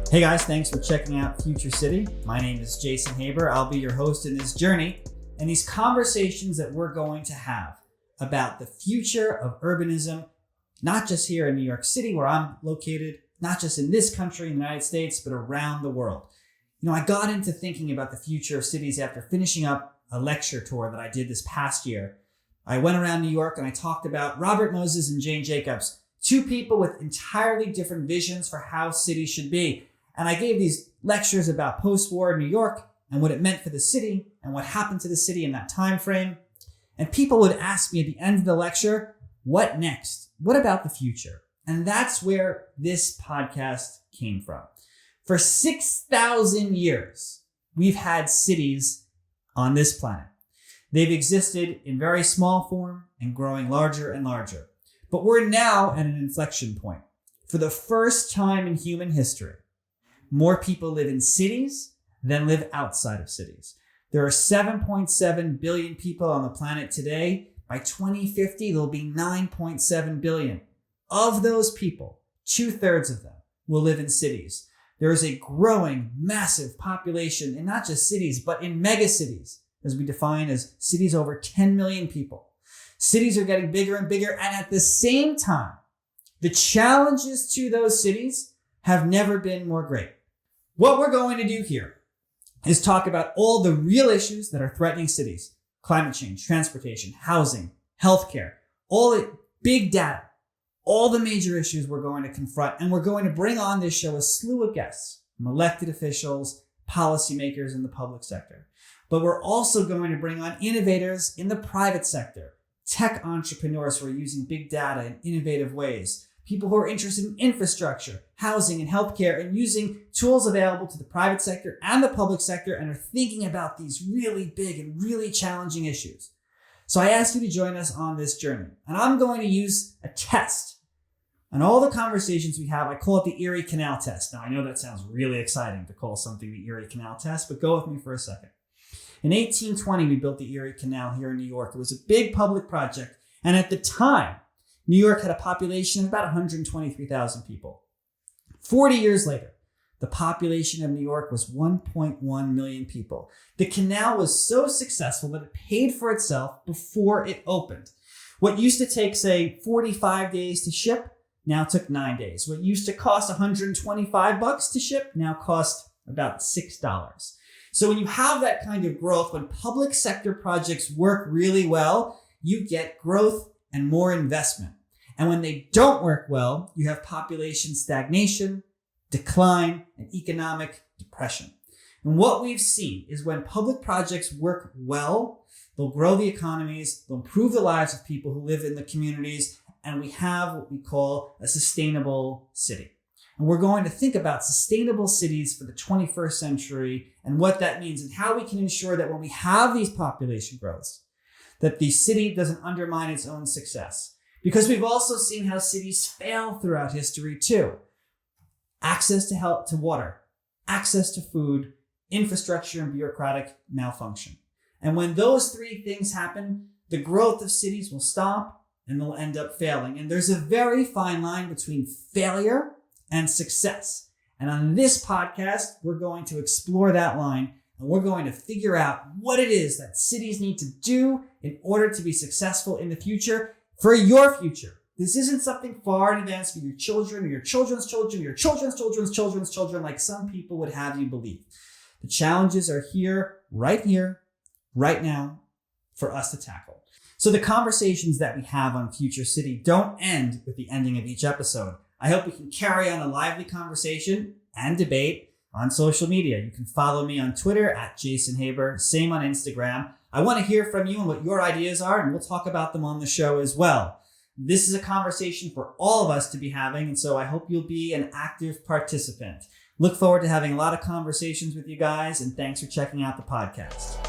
Hey guys, thanks for checking out FutureCity. My name is Jason Haber. I'll be your host in this journey and these conversations that we're going to have about the future of urbanism, not just here in New York City where I'm located, not just in this country, in the United States, but around the world. I got into thinking about the future of cities after finishing up a lecture tour that I did this past year. I went around New York and I talked about Robert Moses and Jane Jacobs, two people with entirely different visions for how cities should be. And I gave these lectures about post-war New York and what it meant for the city and what happened to the city in that time frame. And people would ask me at the end of the lecture, what next? What about the future? And that's where this podcast came from. For 6,000 years, we've had cities on this planet. They've existed in very small form and growing larger and larger. But we're now at an inflection point. For the first time in human history, more people live in cities than live outside of cities. There are 7.7 billion people on the planet today. By 2050, there'll be 9.7 billion. Of those people, 2/3 of them will live in cities. There is a growing, massive population in not just cities, but in megacities, as we define as cities over 10 million people. Cities are getting bigger and bigger, and at the same time, the challenges to those cities have never been more great. What we're going to do here is talk about all the real issues that are threatening cities: climate change, transportation, housing, healthcare, all the big data, all the major issues we're going to confront. And we're going to bring on this show a slew of guests from elected officials, policymakers in the public sector. But we're also going to bring on innovators in the private sector, tech entrepreneurs who are using big data in innovative ways, people who are interested in infrastructure, housing, and healthcare, and using tools available to the private sector and the public sector and are thinking about these really big and really challenging issues. So I ask you to join us on this journey. And I'm going to use a test. And all the conversations we have, I call it the Erie Canal test. Now, I know that sounds really exciting to call something the Erie Canal test, but go with me for a second. In 1820, we built the Erie Canal here in New York. It was a big public project. And at the time, New York had a population of about 123,000 people. 40 years later, the population of New York was 1.1 million people. The canal was so successful that it paid for itself before it opened. What used to take, say, 45 days to ship now took 9 days. What used to cost $125 to ship now cost about $6. So when you have that kind of growth, when public sector projects work really well, you get growth and more investment. And when they don't work well, you have population stagnation, decline, and economic depression. And what we've seen is when public projects work well, they'll grow the economies, they'll improve the lives of people who live in the communities, and we have what we call a sustainable city. And we're going to think about sustainable cities for the 21st century and what that means and how we can ensure that when we have these population growths, that the city doesn't undermine its own success. Because we've also seen how cities fail throughout history too. Access to water, access to food, infrastructure, and bureaucratic malfunction. And when those three things happen, the growth of cities will stop and they'll end up failing. And there's a very fine line between failure and success. And on this podcast, we're going to explore that line and we're going to figure out what it is that cities need to do in order to be successful in the future. For your future. This isn't something far in advance for your children or your children's children, or your children's children's children's children, like some people would have you believe. The challenges are here, right now, for us to tackle. So the conversations that we have on FutureCity don't end with the ending of each episode. I hope we can carry on a lively conversation and debate on social media. You can follow me on Twitter at Jason Haber, same on Instagram. I want to hear from you and what your ideas are, and we'll talk about them on the show as well. This is a conversation for all of us to be having, and so I hope you'll be an active participant. Look forward to having a lot of conversations with you guys, and thanks for checking out the podcast.